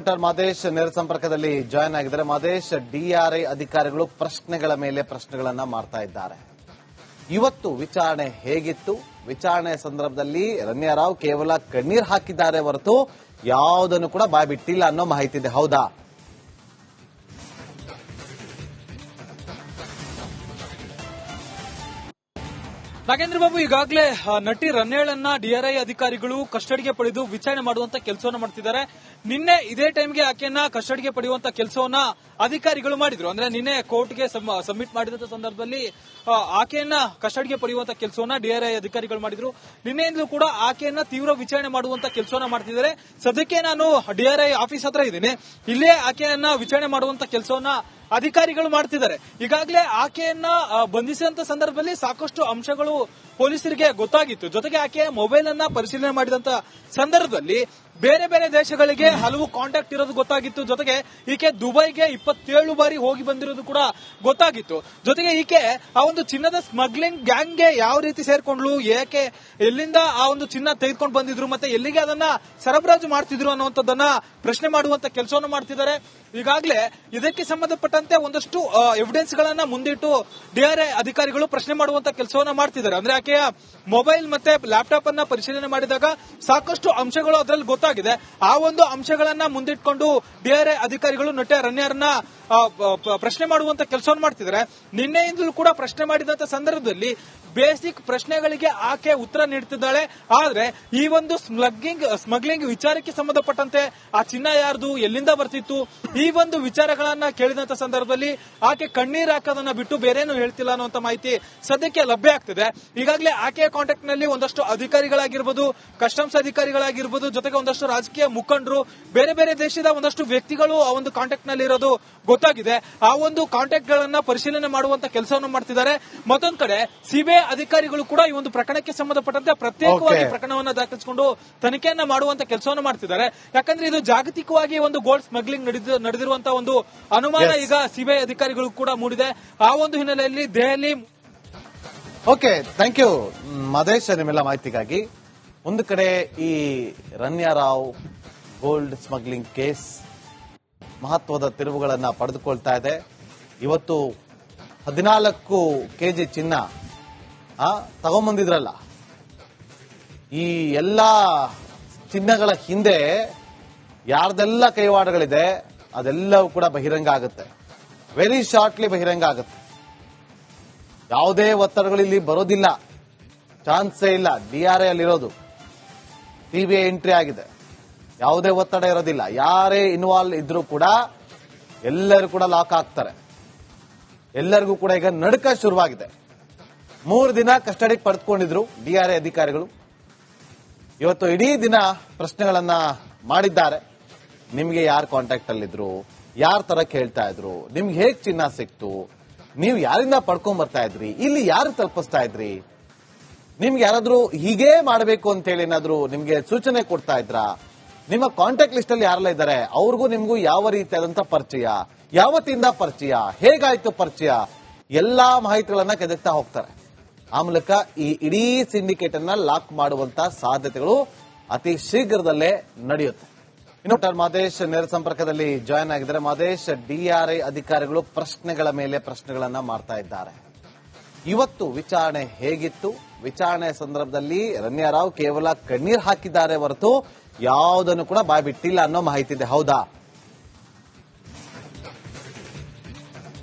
Doctor Madesh ನೇರ ಸಂಪರ್ಕದಲ್ಲಿ join ಆಗಿದ್ದಾರೆ. ಮಾದೇಶ್, ಡಿಆರ್ಐ ಅಧಿಕಾರಿಗಳು ಪ್ರಶ್ನೆಗಳ ಮೇಲೆ ಪ್ರಶ್ನೆಗಳನ್ನ ಮಾಡ್ತಾ ಇದ್ದಾರೆ. ಇವತ್ತು ವಿಚಾರಣೆ ಹೇಗಿತ್ತು? ವಿಚಾರಣೆ ಸಂದರ್ಭದಲ್ಲಿ ರಣ್ಯಾರಾವ್ ಕೇವಲ ಕಣ್ಣೀರ್ ಹಾಕಿದ್ದಾರೆ ಹೊರತು ಯಾವುದನ್ನು ಕೂಡ ಬಾಯ್ಬಿಟ್ಟಿಲ್ಲ ಅನ್ನೋ ಮಾಹಿತಿ ಇದೆ, ಹೌದಾ? ನಾಗೇಂದ್ರ ಬಾಬು, ಈಗಾಗಲೇ ನಟಿ ರನ್ಯಾಳನ್ನ ಡಿಆರ್ಐ ಅಧಿಕಾರಿಗಳು ಕಸ್ಟಡಿಗೆ ಪಡೆದು ವಿಚಾರಣೆ ಮಾಡುವಂತ ಕೆಲಸವನ್ನ ಮಾಡ್ತಿದ್ದಾರೆ. ನಿನ್ನೆ ಇದೇ ಟೈಮ್ಗೆ ಆಕೆಯನ್ನ ಕಸ್ಟಡಿಗೆ ಪಡೆಯುವಂತ ಕೆಲಸವನ್ನ ಅಧಿಕಾರಿಗಳು ಮಾಡಿದ್ರು. ಅಂದ್ರೆ ನಿನ್ನೆ ಕೋರ್ಟ್ಗೆ ಸಬ್ಮಿಟ್ ಮಾಡಿದಂತ ಸಂದರ್ಭದಲ್ಲಿ ಆಕೆಯನ್ನ ಕಸ್ಟಡಿಗೆ ಪಡೆಯುವಂತ ಕೆಲಸವನ್ನ ಡಿಆರ್ಐ ಅಧಿಕಾರಿಗಳು ಮಾಡಿದ್ರು. ನಿನ್ನೆಯಿಂದಲೂ ಕೂಡ ಆಕೆಯನ್ನ ತೀವ್ರ ವಿಚಾರಣೆ ಮಾಡುವಂತ ಕೆಲಸವನ್ನ ಮಾಡ್ತಿದ್ದಾರೆ. ಸದ್ಯಕ್ಕೆ ನಾನು ಡಿಆರ್ಐ ಆಫೀಸ್ ಹತ್ರ ಇದ್ದೀನಿ. ಇಲ್ಲೇ ಆಕೆಯನ್ನ ವಿಚಾರಣೆ ಮಾಡುವಂತ ಕೆಲಸವನ್ನ ಅಧಿಕಾರಿಗಳು ಮಾಡ್ತಿದ್ದಾರೆ. ಈಗಾಗಲೇ ಆಕೆಯನ್ನ ಬಂಧಿಸಿದಂತ ಸಂದರ್ಭದಲ್ಲಿ ಸಾಕಷ್ಟು ಅಂಶಗಳು ಪೊಲೀಸರಿಗೆ ಗೊತ್ತಾಗಿತ್ತು. ಜೊತೆಗೆ ಆಕೆಯ ಮೊಬೈಲ್ ಅನ್ನ ಪರಿಶೀಲನೆ ಮಾಡಿದಂತ ಸಂದರ್ಭದಲ್ಲಿ ಬೇರೆ ಬೇರೆ ದೇಶಗಳಿಗೆ ಹಲವು ಕಾಂಟ್ಯಾಕ್ಟ್ ಇರೋದು ಗೊತ್ತಾಗಿತ್ತು. ಜೊತೆಗೆ ಈಕೆ ದುಬೈಗೆ 27 ಬಾರಿ ಹೋಗಿ ಬಂದಿರೋದು ಕೂಡ ಗೊತ್ತಾಗಿತ್ತು. ಜೊತೆಗೆ ಈಕೆ ಆ ಒಂದು ಚಿನ್ನದ ಸ್ಮಗ್ಲಿಂಗ್ ಗ್ಯಾಂಗ್ಗೆ ಯಾವ ರೀತಿ ಸೇರ್ಕೊಂಡ್ಲು, ಏಕೆ ಎಲ್ಲಿಂದ ಆ ಒಂದು ಚಿನ್ನ ತೆಗೆದುಕೊಂಡು ಬಂದಿದ್ರು, ಮತ್ತೆ ಎಲ್ಲಿಗೆ ಅದನ್ನ ಸರಬರಾಜು ಮಾಡ್ತಿದ್ರು ಅನ್ನುವಂಥದ್ದನ್ನ ಪ್ರಶ್ನೆ ಮಾಡುವಂತ ಕೆಲಸವನ್ನು ಮಾಡ್ತಿದ್ದಾರೆ. ಈಗಾಗಲೇ ಇದಕ್ಕೆ ಸಂಬಂಧಪಟ್ಟಂತೆ ಒಂದಷ್ಟು ಎವಿಡೆನ್ಸ್ ಗಳನ್ನ ಮುಂದಿಟ್ಟು ಡಿಆರ್ಐ ಅಧಿಕಾರಿಗಳು ಪ್ರಶ್ನೆ ಮಾಡುವಂತ ಕೆಲಸವನ್ನ ಮಾಡ್ತಿದ್ದಾರೆ. ಅಂದ್ರೆ ಆಕೆಯ ಮೊಬೈಲ್ ಮತ್ತೆ ಲ್ಯಾಪ್ಟಾಪ್ ಅನ್ನ ಪರಿಶೀಲನೆ ಮಾಡಿದಾಗ ಸಾಕಷ್ಟು ಅಂಶಗಳು ಅದರಲ್ಲಿ ಗೊತ್ತಾಗಿದೆ. ಆ ಒಂದು ಅಂಶಗಳನ್ನ ಮುಂದಿಟ್ಕೊಂಡು ಡಿಆರ್ಐ ಅಧಿಕಾರಿಗಳು ನಟಿ ರಣ್ಯಾರನ್ನ ಪ್ರಶ್ನೆ ಮಾಡುವಂತ ಕೆಲಸವನ್ನು ಮಾಡ್ತಿದ್ದಾರೆ. ನಿನ್ನೆಯಿಂದಲೂ ಕೂಡ ಪ್ರಶ್ನೆ ಮಾಡಿದಂತ ಸಂದರ್ಭದಲ್ಲಿ ಬೇಸಿಕ್ ಪ್ರಶ್ನೆಗಳಿಗೆ ಆಕೆ ಉತ್ತರ ನೀಡುತ್ತಿದ್ದಾಳೆ. ಆದ್ರೆ ಈ ಒಂದು ಸ್ಮಗ್ಲಿಂಗ್ ವಿಚಾರಕ್ಕೆ ಸಂಬಂಧಪಟ್ಟಂತೆ ಆ ಚಿನ್ನ ಯಾರ್ದು, ಎಲ್ಲಿಂದ ಬರ್ತಿತ್ತು, ಈ ಒಂದು ವಿಚಾರಗಳನ್ನ ಕೇಳಿದಂತ ಸಂದರ್ಭದಲ್ಲಿ ಆಕೆ ಕಣ್ಣೀರ್ ಹಾಕೋದನ್ನ ಬಿಟ್ಟು ಬೇರೇನು ಹೇಳ್ತಿಲ್ಲ ಅನ್ನುವಂತ ಮಾಹಿತಿ ಸದ್ಯಕ್ಕೆ ಲಭ್ಯ ಆಗ್ತಿದೆ. ಈಗಾಗಲೇ ಆಕೆಯ ಕಾಂಟ್ಯಾಕ್ಟ್ ನಲ್ಲಿ ಒಂದಷ್ಟು ಅಧಿಕಾರಿಗಳಾಗಿರ್ಬೋದು, ಕಸ್ಟಮ್ಸ್ ಅಧಿಕಾರಿಗಳಾಗಿರ್ಬೋದು, ಜೊತೆಗೆ ಒಂದಷ್ಟು ರಾಜಕೀಯ ಮುಖಂಡರು, ಬೇರೆ ಬೇರೆ ದೇಶದ ಒಂದಷ್ಟು ವ್ಯಕ್ತಿಗಳು ಆ ಒಂದು ಕಾಂಟ್ಯಾಕ್ಟ್ ನಲ್ಲಿ ಇರೋದು ಗೊತ್ತಾಗಿದೆ. ಆ ಒಂದು ಕಾಂಟ್ಯಾಕ್ಟ್ ಗಳನ್ನ ಪರಿಶೀಲನೆ ಮಾಡುವಂತ ಕೆಲಸವನ್ನು ಮಾಡ್ತಿದ್ದಾರೆ. ಮತ್ತೊಂದು ಕಡೆ ಸಿಬಿಐ ಅಧಿಕಾರಿಗಳು ಕೂಡ ಈ ಒಂದು ಪ್ರಕರಣಕ್ಕೆ ಸಂಬಂಧಪಟ್ಟಂತೆ ಪ್ರತ್ಯೇಕವಾಗಿ ಪ್ರಕರಣವನ್ನು ದಾಖಲಿಸಿಕೊಂಡು ತನಿಖೆಯನ್ನ ಮಾಡುವಂತ ಕೆಲಸವನ್ನು ಮಾಡ್ತಿದ್ದಾರೆ. ಯಾಕಂದ್ರೆ ಇದು ಜಾಗತಿಕವಾಗಿ ಒಂದು ಗೋಲ್ಡ್ ಸ್ಮಗ್ಲಿಂಗ್ ನಡೆದಿರುವಂತಹ ಒಂದು ಅನುಮಾನ ಈಗ ಸಿಬಿಐ ಅಧಿಕಾರಿಗಳು ಕೂಡ ಮೂಡಿದೆ. ಆ ಒಂದು ಹಿನ್ನೆಲೆಯಲ್ಲಿ ದೆಹಲಿ. ಓಕೆ, ಥ್ಯಾಂಕ್ ಯು ಮದೇಶ್ ನಿಮ್ಮೆಲ್ಲ ಮಾಹಿತಿಗಾಗಿ. ಒಂದು ಕಡೆ ಈ ರಣ್ಯಾರಾವ್ ಗೋಲ್ಡ್ ಸ್ಮಗ್ಲಿಂಗ್ ಕೇಸ್ ಮಹತ್ವದ ತಿರುವುಗಳನ್ನ ಪಡೆದುಕೊಳ್ತಾ ಇದೆ. ಇವತ್ತು 14 ಕೆಜಿ ಚಿನ್ನ ತಗೊಂಬಂದಿದ್ರಲ್ಲ, ಈ ಎಲ್ಲಾ ಚಿನ್ನಗಳ ಹಿಂದೆ ಯಾರ್ದೆಲ್ಲ ಕೈವಾಡಗಳಿದೆ ಅದೆಲ್ಲವೂ ಕೂಡ ಬಹಿರಂಗ ಆಗುತ್ತೆ. ವೆರಿ ಶಾರ್ಟ್ಲಿ ಬಹಿರಂಗ ಆಗುತ್ತೆ. ಯಾವುದೇ ಒತ್ತಡಗಳಿಲ್ಲಿ ಬರೋದಿಲ್ಲ, ಚಾನ್ಸೇ ಇಲ್ಲ. ಡಿಆರ್ಐ ಅಲ್ಲಿರೋದು, ಸಿಬಿಐ ಎಂಟ್ರಿ ಆಗಿದೆ, ಯಾವುದೇ ಒತ್ತಡ ಇರೋದಿಲ್ಲ. ಯಾರೇ ಇನ್ವಾಲ್ವ್ ಇದ್ರೂ ಕೂಡ ಎಲ್ಲರೂ ಕೂಡ ಲಾಕ್ ಆಗ್ತಾರೆ. ಎಲ್ಲರಿಗೂ ಕೂಡ ಈಗ ನಡುಕ ಶುರುವಾಗಿದೆ. 3 ದಿನ ಕಸ್ಟಡಿಗೆ ಪಡೆದುಕೊಂಡಿದ್ರು ಡಿಆರ್ಐ ಅಧಿಕಾರಿಗಳು. ಇವತ್ತು ಇಡೀ ದಿನ ಪ್ರಶ್ನೆಗಳನ್ನ ಮಾಡಿದ್ದಾರೆ. ನಿಮ್ಗೆ ಯಾರು ಕಾಂಟ್ಯಾಕ್ಟ್ ಅಲ್ಲಿದ್ರು, ಯಾರ ತರ ಕೇಳ್ತಾ ಇದ್ರು, ನಿಮ್ಗೆ ಹೇಗ್ ಚಿನ್ನ ಸಿಕ್ತು, ನೀವು ಯಾರಿಂದ ಪಡ್ಕೊಂಡ್ ಬರ್ತಾ ಇದ್ರಿ, ಇಲ್ಲಿ ಯಾರು ತಲುಪಿಸ್ತಾ ಇದ್ರಿ, ನಿಮ್ಗೆ ಯಾರಾದ್ರೂ ಹೀಗೇ ಮಾಡಬೇಕು ಅಂತ ಹೇಳಿ ಏನಾದ್ರು ನಿಮ್ಗೆ ಸೂಚನೆ ಕೊಡ್ತಾ ಇದ್ರಾ, ನಿಮ್ಮ ಕಾಂಟ್ಯಾಕ್ಟ್ ಲಿಸ್ಟ್ ಅಲ್ಲಿ ಯಾರೆಲ್ಲ ಇದ್ದಾರೆ, ಅವ್ರಿಗೂ ನಿಮ್ಗೂ ಯಾವ ರೀತಿಯಾದಂತ ಪರಿಚಯ, ಯಾವತ್ತಿಂದ ಪರಿಚಯ, ಹೇಗಾಯ್ತು ಪರಿಚಯ, ಎಲ್ಲಾ ಮಾಹಿತಿಗಳನ್ನ ಕೆದಕ್ತಾ ಹೋಗ್ತಾರೆ. ಆ ಮೂಲಕ ಈ ಇಡೀ ಸಿಂಡಿಕೇಟ್ ಅನ್ನ ಲಾಕ್ ಮಾಡುವಂತ ಸಾಧ್ಯತೆಗಳು ಅತಿ ಶೀಘ್ರದಲ್ಲೇ ನಡೆಯುತ್ತೆ. ಇನ್ನು ಡಾಕ್ಟರ್ ಮಾದೇಶ್ ನೇರ ಸಂಪರ್ಕದಲ್ಲಿ ಜಾಯ್ನ್ ಆಗಿದ್ದಾರೆ. ಮಾದೇಶ್, ಡಿಆರ್ಐ ಅಧಿಕಾರಿಗಳು ಪ್ರಶ್ನೆಗಳ ಮೇಲೆ ಪ್ರಶ್ನೆಗಳನ್ನ ಮಾಡ್ತಾ ಇದ್ದಾರೆ. ಇವತ್ತು ವಿಚಾರಣೆ ಹೇಗಿತ್ತು? ವಿಚಾರಣೆ ಸಂದರ್ಭದಲ್ಲಿ ರಣ್ಯಾರಾವ್ ಕೇವಲ ಕಣ್ಣೀರ್ ಹಾಕಿದ್ದಾರೆ ಹೊರತು ಯಾವುದನ್ನು ಕೂಡ ಬಾಯ್ಬಿಟ್ಟಿಲ್ಲ ಅನ್ನೋ ಮಾಹಿತಿ ಇದೆ, ಹೌದಾ?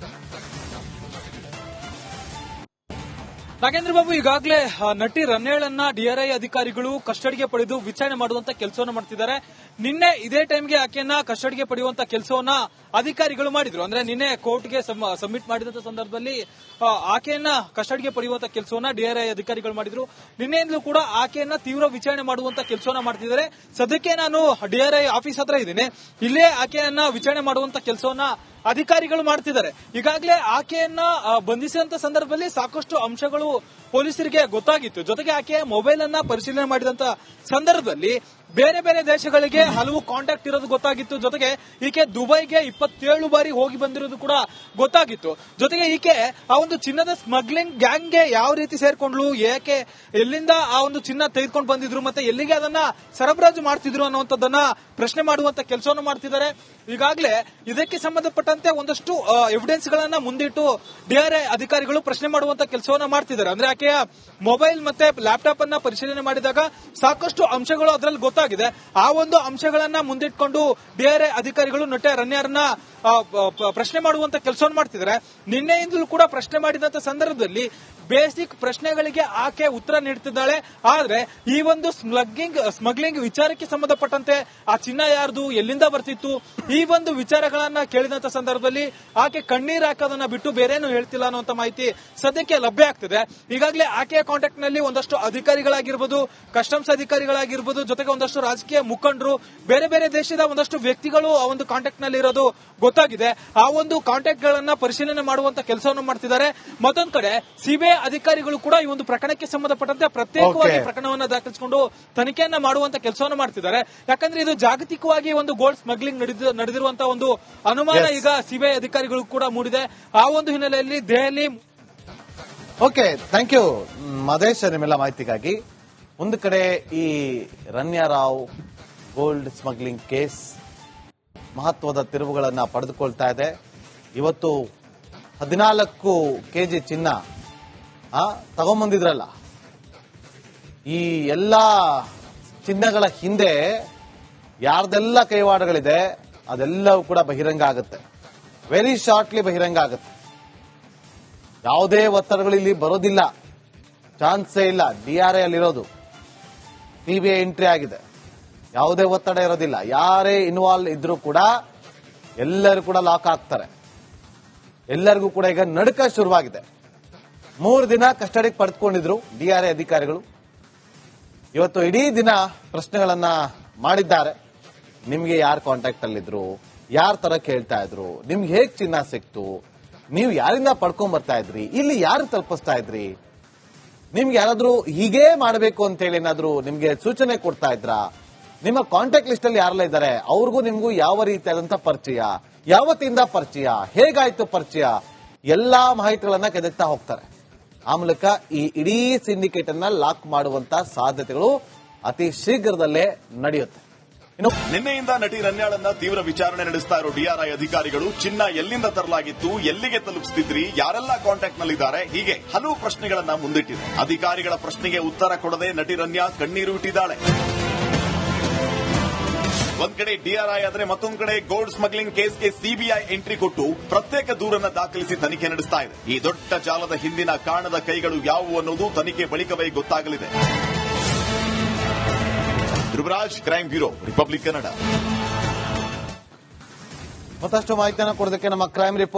ನಾಗೇಂದ್ರ ಬಾಬು, ಈಗಾಗಲೇ ನಟಿ ರನ್ಯಾಳನ್ನ ಡಿಆರ್ಐ ಅಧಿಕಾರಿಗಳು ಕಸ್ಟಡಿಗೆ ಪಡೆದು ವಿಚಾರಣೆ ಮಾಡುವಂತ ಕೆಲಸವನ್ನು ಮಾಡ್ತಿದ್ದಾರೆ. ನಿನ್ನೆ ಇದೇ ಟೈಮ್ಗೆ ಆಕೆಯನ್ನ ಕಸ್ಟಡಿಗೆ ಪಡೆಯುವಂತ ಕೆಲಸವನ್ನ ಅಧಿಕಾರಿಗಳು ಮಾಡಿದ್ರು. ಅಂದ್ರೆ ನಿನ್ನೆ ಕೋರ್ಟ್ಗೆ ಸಬ್ಮಿಟ್ ಮಾಡಿದಂತ ಸಂದರ್ಭದಲ್ಲಿ ಆಕೆಯನ್ನ ಕಸ್ಟಡಿಗೆ ಪಡೆಯುವಂತ ಕೆಲಸವನ್ನ ಡಿಆರ್ಐ ಅಧಿಕಾರಿಗಳು ಮಾಡಿದ್ರು. ನಿನ್ನೆಯಿಂದಲೂ ಕೂಡ ಆಕೆಯನ್ನ ತೀವ್ರ ವಿಚಾರಣೆ ಮಾಡುವಂತ ಕೆಲಸವನ್ನ ಮಾಡ್ತಿದ್ದಾರೆ. ಸದ್ಯಕ್ಕೆ ನಾನು ಡಿಆರ್ಐ ಆಫೀಸ್ ಹತ್ರ ಇದ್ದೀನಿ. ಇಲ್ಲೇ ಆಕೆಯನ್ನ ವಿಚಾರಣೆ ಮಾಡುವಂತ ಕೆಲಸವನ್ನ ಅಧಿಕಾರಿಗಳು ಮಾಡ್ತಿದ್ದಾರೆ. ಈಗಾಗಲೇ ಆಕೆಯನ್ನ ಬಂಧಿಸಿದಂತ ಸಂದರ್ಭದಲ್ಲಿ ಸಾಕಷ್ಟು ಅಂಶಗಳು ಪೊಲೀಸರಿಗೆ ಗೊತ್ತಾಗಿತ್ತು. ಜೊತೆಗೆ ಆಕೆ ಮೊಬೈಲ್ ಅನ್ನ ಪರಿಶೀಲನೆ ಮಾಡಿದಂತ ಸಂದರ್ಭದಲ್ಲಿ ಬೇರೆ ಬೇರೆ ದೇಶಗಳಿಗೆ ಹಲವು ಕಾಂಟ್ಯಾಕ್ಟ್ ಇರೋದು ಗೊತ್ತಾಗಿತ್ತು. ಜೊತೆಗೆ ಈಕೆ ದುಬೈಗೆ 27 ಬಾರಿ ಹೋಗಿ ಬಂದಿರೋದು ಕೂಡ ಗೊತ್ತಾಗಿತ್ತು. ಜೊತೆಗೆ ಈಕೆ ಆ ಒಂದು ಚಿನ್ನದ ಸ್ಮಗ್ಲಿಂಗ್ ಗ್ಯಾಂಗ್ಗೆ ಯಾವ ರೀತಿ ಸೇರ್ಕೊಂಡ್ಲು, ಏಕೆ ಎಲ್ಲಿಂದ ಆ ಒಂದು ಚಿನ್ನ ತೆಗೆದುಕೊಂಡು ಬಂದಿದ್ರು, ಮತ್ತೆ ಎಲ್ಲಿಗೆ ಅದನ್ನ ಸರಬರಾಜು ಮಾಡ್ತಿದ್ರು ಅನ್ನುವಂಥದ್ದನ್ನ ಪ್ರಶ್ನೆ ಮಾಡುವಂತ ಕೆಲಸವನ್ನು ಮಾಡ್ತಿದ್ದಾರೆ. ಈಗಾಗಲೇ ಇದಕ್ಕೆ ಸಂಬಂಧಪಟ್ಟಂತೆ ಒಂದಷ್ಟು ಎವಿಡೆನ್ಸ್ ಗಳನ್ನ ಮುಂದಿಟ್ಟು ಡಿಆರ್ಐ ಅಧಿಕಾರಿಗಳು ಪ್ರಶ್ನೆ ಮಾಡುವಂತ ಕೆಲಸವನ್ನ ಮಾಡ್ತಿದ್ದಾರೆ. ಅಂದ್ರೆ ಆಕೆಯ ಮೊಬೈಲ್ ಮತ್ತೆ ಲ್ಯಾಪ್ಟಾಪ್ ಅನ್ನ ಪರಿಶೀಲನೆ ಮಾಡಿದಾಗ ಸಾಕಷ್ಟು ಅಂಶಗಳು ಅದರಲ್ಲಿ ಗೊತ್ತಾಗಿದೆ. ಆ ಒಂದು ಅಂಶಗಳನ್ನ ಮುಂದಿಟ್ಕೊಂಡು ಡಿಆರ್ಐ ಅಧಿಕಾರಿಗಳು ನಟ ರನ್ಯಾರನ್ನ ಪ್ರಶ್ನೆ ಮಾಡುವಂತ ಕೆಲಸವನ್ನು ಮಾಡ್ತಿದ್ದಾರೆ. ನಿನ್ನೆಯಿಂದಲೂ ಕೂಡ ಪ್ರಶ್ನೆ ಮಾಡಿದಂತ ಸಂದರ್ಭದಲ್ಲಿ ಬೇಸಿಕ್ ಪ್ರಶ್ನೆಗಳಿಗೆ ಆಕೆ ಉತ್ತರ ನೀಡುತ್ತಿದ್ದಾಳೆ. ಆದ್ರೆ ಈ ಒಂದು ಸ್ಮಗ್ಲಿಂಗ್ ವಿಚಾರಕ್ಕೆ ಸಂಬಂಧಪಟ್ಟಂತೆ ಆ ಚಿನ್ನ ಯಾರ್ದು, ಎಲ್ಲಿಂದ ಬರ್ತಿತ್ತು, ಈ ಒಂದು ವಿಚಾರಗಳನ್ನ ಕೇಳಿದಂತ ಸಂದರ್ಭದಲ್ಲಿ ಆಕೆ ಕಣ್ಣೀರ್ ಹಾಕೋದನ್ನ ಬಿಟ್ಟು ಬೇರೇನು ಹೇಳ್ತಿಲ್ಲ ಅನ್ನುವಂತ ಮಾಹಿತಿ ಸದ್ಯಕ್ಕೆ ಲಭ್ಯ ಆಗ್ತಿದೆ. ಈಗಾಗಲೇ ಆಕೆಯ ಕಾಂಟ್ಯಾಕ್ಟ್ ನಲ್ಲಿ ಒಂದಷ್ಟು ಅಧಿಕಾರಿಗಳಾಗಿರ್ಬೋದು, ಕಸ್ಟಮ್ಸ್ ಅಧಿಕಾರಿಗಳಾಗಿರ್ಬೋದು, ಜೊತೆಗೆ ಒಂದಷ್ಟು ರಾಜಕೀಯ ಮುಖಂಡರು, ಬೇರೆ ಬೇರೆ ದೇಶದ ಒಂದಷ್ಟು ವ್ಯಕ್ತಿಗಳು ಆ ಒಂದು ಕಾಂಟ್ಯಾಕ್ಟ್ ನಲ್ಲಿ ಇರೋದು ಗೊತ್ತಾಗಿದೆ. ಆ ಒಂದು ಕಾಂಟ್ಯಾಕ್ಟ್ ಗಳನ್ನ ಪರಿಶೀಲನೆ ಮಾಡುವಂತ ಕೆಲಸವನ್ನು ಮಾಡ್ತಿದ್ದಾರೆ. ಮತ್ತೊಂದು ಕಡೆ ಸಿಬಿಐ ಅಧಿಕಾರಿಗಳು ಕೂಡ ಈ ಒಂದು ಪ್ರಕರಣಕ್ಕೆ ಸಂಬಂಧಪಟ್ಟಂತೆ ಪ್ರತ್ಯೇಕವಾಗಿ ಪ್ರಕರಣವನ್ನು ದಾಖಲಿಸಿಕೊಂಡು ತನಿಖೆಯನ್ನ ಮಾಡುವಂತ ಕೆಲಸವನ್ನು ಮಾಡ್ತಿದ್ದಾರೆ. ಯಾಕಂದ್ರೆ ಇದು ಜಾಗತಿಕವಾಗಿ ಒಂದು ಗೋಲ್ಡ್ ಸ್ಮಗ್ಲಿಂಗ್ ನಡೆದಿರುವಂತಹ ಒಂದು ಅನುಮಾನ ಈಗ ಸಿಬಿಐ ಅಧಿಕಾರಿಗಳು ಕೂಡ ಮೂಡಿದೆ. ಆ ಒಂದು ಹಿನ್ನೆಲೆಯಲ್ಲಿ Delhi. Okay, thank you Mahesh ನಿಮ್ಮೆಲ್ಲ ಮಾಹಿತಿಗಾಗಿ. ಒಂದು ಕಡೆ ಈ Ranya Rao gold smuggling case ಮಹತ್ವದ ತಿರುವುಗಳನ್ನ ಪಡೆದುಕೊಳ್ತಾ ಇದೆ. ಇವತ್ತು 14 ಕೆಜಿ ಚಿನ್ನ ತಗೊಂಬಂದಿದ್ರಲ್ಲ, ಈ ಎಲ್ಲಾ ಚಿನ್ನಗಳ ಹಿಂದೆ ಯಾರ್ದೆಲ್ಲ ಕೈವಾಡಗಳಿದೆ ಅದೆಲ್ಲವೂ ಕೂಡ ಬಹಿರಂಗ ಆಗುತ್ತೆ. ವೆರಿ ಶಾರ್ಟ್ಲಿ ಬಹಿರಂಗ ಆಗುತ್ತೆ. ಯಾವುದೇ ಒತ್ತಡಗಳು ಇಲ್ಲಿ ಬರೋದಿಲ್ಲ, ಚಾನ್ಸೇ ಇಲ್ಲ. ಡಿಆರ್ಐ ಅಲ್ಲಿರೋದು, ಸಿಬಿಐ ಎಂಟ್ರಿ ಆಗಿದೆ, ಯಾವುದೇ ಒತ್ತಡ ಇರೋದಿಲ್ಲ. ಯಾರೇ ಇನ್ವಾಲ್ವ್ ಇದ್ರೂ ಕೂಡ ಎಲ್ಲರೂ ಕೂಡ ಲಾಕ್ ಆಗ್ತಾರೆ. ಎಲ್ಲರಿಗೂ ಕೂಡ ಈಗ ನಡುಕ ಶುರುವಾಗಿದೆ. 3 ದಿನ ಕಸ್ಟಡಿಗೆ ಪಡೆದುಕೊಂಡಿದ್ರು ಡಿಆರ್ಐ ಅಧಿಕಾರಿಗಳು. ಇವತ್ತು ಇಡೀ ದಿನ ಪ್ರಶ್ನೆಗಳನ್ನ ಮಾಡಿದ್ದಾರೆ. ನಿಮ್ಗೆ ಯಾರು ಕಾಂಟ್ಯಾಕ್ಟ್ ಅಲ್ಲಿದ್ರು, ಯಾರ ತರ ಕೇಳ್ತಾ ಇದ್ರು, ನಿಮ್ಗೆ ಹೇಗ್ ಚಿನ್ನ ಸಿಕ್ತು, ನೀವು ಯಾರಿಂದ ಪಡ್ಕೊಂಡ್ ಬರ್ತಾ ಇದ್ರಿ, ಇಲ್ಲಿ ಯಾರು ತಲುಪಿಸ್ತಾ ಇದ್ರಿ, ನಿಮ್ಗೆ ಯಾರಾದ್ರೂ ಹೀಗೇ ಮಾಡಬೇಕು ಅಂತ ಹೇಳಿ ಏನಾದ್ರು ನಿಮ್ಗೆ ಸೂಚನೆ ಕೊಡ್ತಾ ಇದ್ರಾ, ನಿಮ್ಮ ಕಾಂಟ್ಯಾಕ್ಟ್ ಲಿಸ್ಟ್ ಅಲ್ಲಿ ಯಾರೆಲ್ಲ ಇದ್ದಾರೆ, ಅವ್ರಿಗೂ ನಿಮ್ಗೂ ಯಾವ ರೀತಿಯಾದಂತ ಪರಿಚಯ, ಯಾವತ್ತಿಂದ ಪರಿಚಯ, ಹೇಗಾಯ್ತು ಪರಿಚಯ, ಎಲ್ಲಾ ಮಾಹಿತಿಗಳನ್ನ ಕೆದಕ್ತಾ ಹೋಗ್ತಾರೆ. ಆ ಮೂಲಕ ಈ ಇಡೀ ಸಿಂಡಿಕೇಟ್ ಅನ್ನ ಲಾಕ್ ಮಾಡುವಂತ ಸಾಧ್ಯತೆಗಳು ಅತಿ ಶೀಘ್ರದಲ್ಲೇ ನಡೆಯುತ್ತೆ. ನಿನ್ನೆಯಿಂದ ನಟಿ ರನ್ಯಾಳನ್ನ ತೀವ್ರ ವಿಚಾರಣೆ ನಡೆಸ್ತಾ ಇರೋ ಡಿಆರ್ಐ ಅಧಿಕಾರಿಗಳು ಚಿನ್ನ ಎಲ್ಲಿಂದ ತರಲಾಗಿತ್ತು, ಎಲ್ಲಿಗೆ ತಲುಪಿಸುತ್ತಿದ್ರಿ, ಯಾರೆಲ್ಲ ಕಾಂಟ್ಯಾಕ್ಟ್ ನಲ್ಲಿದ್ದಾರೆ, ಹೀಗೆ ಹಲವು ಪ್ರಶ್ನೆಗಳನ್ನ ಮುಂದಿಟ್ಟಿದೆ. ಅಧಿಕಾರಿಗಳ ಪ್ರಶ್ನೆಗೆ ಉತ್ತರ ಕೊಡದೆ ನಟಿ ರನ್ಯಾ ಕಣ್ಣೀರು ಇಟ್ಟಿದ್ದಾಳೆ. ಒಂದ್ ಕಡೆ ಡಿಆರ್ಐ ಆದ್ರೆ ಮತ್ತೊಂದು ಕಡೆ ಗೋಲ್ಡ್ ಸ್ಮಗ್ಲಿಂಗ್ ಕೇಸ್ಗೆ ಸಿಬಿಐ ಎಂಟ್ರಿ ಕೊಟ್ಟು ಪ್ರತ್ಯೇಕ ದೂರನ್ನ ದಾಖಲಿಸಿ ತನಿಖೆ ನಡೆಸ್ತಾ ಇದೆ. ಈ ದೊಡ್ಡ ಜಾಲದ ಹಿಂದಿನ ಕಾಣದ ಕೈಗಳು ಯಾವುವು ಅನ್ನೋದು ತನಿಖೆ ಬಳಿಕವೇ ಗೊತ್ತಾಗಲಿದೆ. Dhruvaraj, crime bureau, republic Kannada. ಮತ್ತಷ್ಟು ಮಾಹಿತಿಯನ್ನು ಕೊಡೋದಕ್ಕೆ ನಮ್ಮ ಕ್ರೈಮ್ ರಿಪೋರ್ಟ್